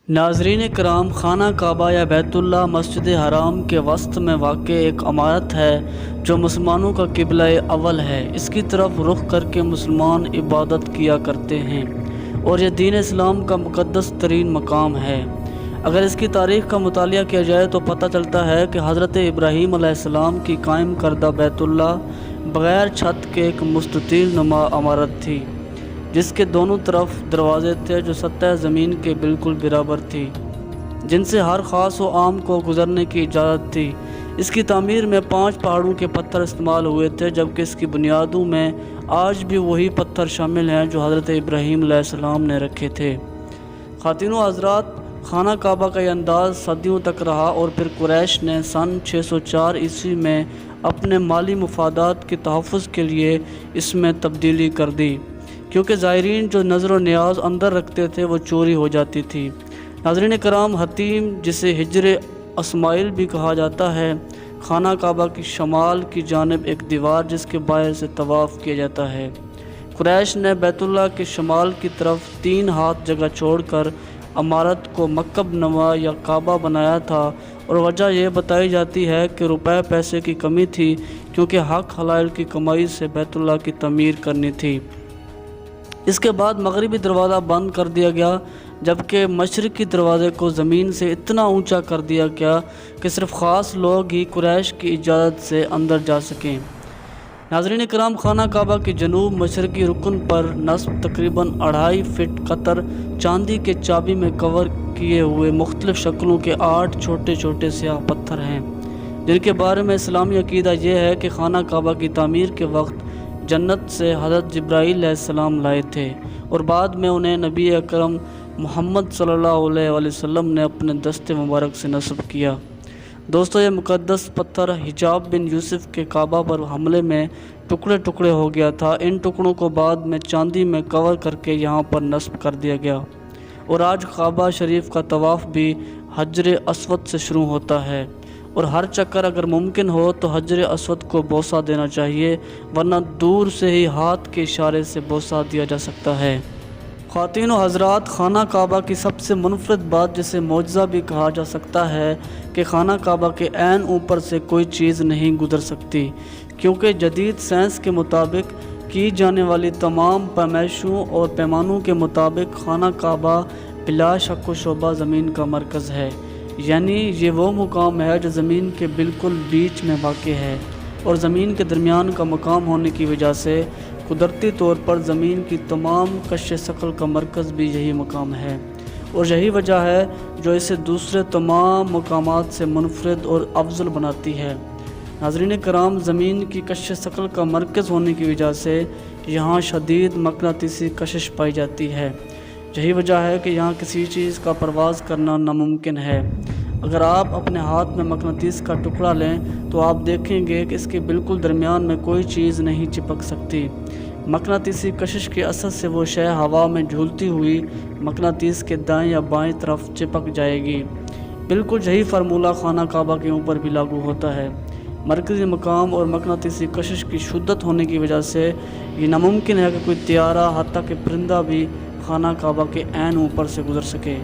ناظرین کرام، خانہ کعبہ یا بیت اللہ مسجد حرام کے وسط میں واقع ایک عمارت ہے جو مسلمانوں کا قبلہ اول ہے۔ اس کی طرف رخ کر کے مسلمان عبادت کیا کرتے ہیں اور یہ دین اسلام کا مقدس ترین مقام ہے۔ اگر اس کی تاریخ کا مطالعہ کیا جائے تو پتہ چلتا ہے کہ حضرت ابراہیم علیہ السلام کی قائم کردہ بیت اللہ بغیر چھت کے ایک مستطیل نما عمارت تھی، جس کے دونوں طرف دروازے تھے جو سطح زمین کے بالکل برابر تھی، جن سے ہر خاص و عام کو گزرنے کی اجازت تھی۔ اس کی تعمیر میں 5 پہاڑوں کے پتھر استعمال ہوئے تھے، جبکہ اس کی بنیادوں میں آج بھی وہی پتھر شامل ہیں جو حضرت ابراہیم علیہ السلام نے رکھے تھے۔ خواتین و حضرات، خانہ کعبہ کا یہ انداز صدیوں تک رہا اور پھر قریش نے سن 604 عیسوی میں اپنے مالی مفادات کے تحفظ کے لیے اس میں تبدیلی کر دی، کیونکہ زائرین جو نظر و نیاز اندر رکھتے تھے وہ چوری ہو جاتی تھی۔ ناظرین کرام، حتیم جسے حجر اسماعیل بھی کہا جاتا ہے، خانہ کعبہ کی شمال کی جانب ایک دیوار جس کے باہر سے طواف کیا جاتا ہے۔ قریش نے بیت اللہ کے شمال کی طرف 3 ہاتھ جگہ چھوڑ کر عمارت کو مکعب نما یا کعبہ بنایا تھا، اور وجہ یہ بتائی جاتی ہے کہ روپے پیسے کی کمی تھی، کیونکہ حق حلال کی کمائی سے بیت اللہ کی تعمیر کرنی تھی۔ اس کے بعد مغربی دروازہ بند کر دیا گیا، جبکہ مشرقی دروازے کو زمین سے اتنا اونچا کر دیا گیا کہ صرف خاص لوگ ہی قریش کی اجازت سے اندر جا سکیں۔ ناظرین کرام، خانہ کعبہ کے جنوب مشرقی رکن پر نصب تقریباً 2.5 فٹ قطر چاندی کے چابی میں کور کیے ہوئے مختلف شکلوں کے 8 چھوٹے چھوٹے سیاہ پتھر ہیں، جن کے بارے میں اسلامی عقیدہ یہ ہے کہ خانہ کعبہ کی تعمیر کے وقت جنت سے حضرت جبرائیل علیہ السلام لائے تھے، اور بعد میں انہیں نبی اکرم محمد صلی اللہ علیہ وسلم نے اپنے دست مبارک سے نصب کیا۔ دوستو، یہ مقدس پتھر حجاب بن یوسف کے کعبہ پر حملے میں ٹکڑے ٹکڑے ہو گیا تھا۔ ان ٹکڑوں کو بعد میں چاندی میں کور کر کے یہاں پر نصب کر دیا گیا، اور آج کعبہ شریف کا طواف بھی حجر اسود سے شروع ہوتا ہے، اور ہر چکر اگر ممکن ہو تو حجر اسود کو بوسہ دینا چاہیے، ورنہ دور سے ہی ہاتھ کے اشارے سے بوسہ دیا جا سکتا ہے۔ خواتین و حضرات، خانہ کعبہ کی سب سے منفرد بات جسے معجزہ بھی کہا جا سکتا ہے کہ خانہ کعبہ کے عین اوپر سے کوئی چیز نہیں گزر سکتی، کیونکہ جدید سائنس کے مطابق کی جانے والی تمام پیمائشوں اور پیمانوں کے مطابق خانہ کعبہ بلا شک و شبہ زمین کا مرکز ہے، یعنی یہ وہ مقام ہے جو زمین کے بالکل بیچ میں واقع ہے، اور زمین کے درمیان کا مقام ہونے کی وجہ سے قدرتی طور پر زمین کی تمام کش ثقل کا مرکز بھی یہی مقام ہے، اور یہی وجہ ہے جو اسے دوسرے تمام مقامات سے منفرد اور افضل بناتی ہے۔ ناظرین کرام، زمین کی کش ثقل کا مرکز ہونے کی وجہ سے یہاں شدید مقناطیسی کشش پائی جاتی ہے۔ یہی وجہ ہے کہ یہاں کسی چیز کا پرواز کرنا ناممکن ہے۔ اگر آپ اپنے ہاتھ میں مقناطیس کا ٹکڑا لیں تو آپ دیکھیں گے کہ اس کے بالکل درمیان میں کوئی چیز نہیں چپک سکتی۔ مقناطیسی کشش کے اثر سے وہ شے ہوا میں جھولتی ہوئی مقناطیس کے دائیں یا بائیں طرف چپک جائے گی۔ بالکل یہی فارمولہ خانہ کعبہ کے اوپر بھی لاگو ہوتا ہے۔ مرکزی مقام اور مقناطیسی کشش کی شدت ہونے کی وجہ سے یہ ناممکن ہے کہ کوئی طیارہ، حتیٰ کہ پرندہ بھی خانہ کعبہ کے عین اوپر سے گزر سکے۔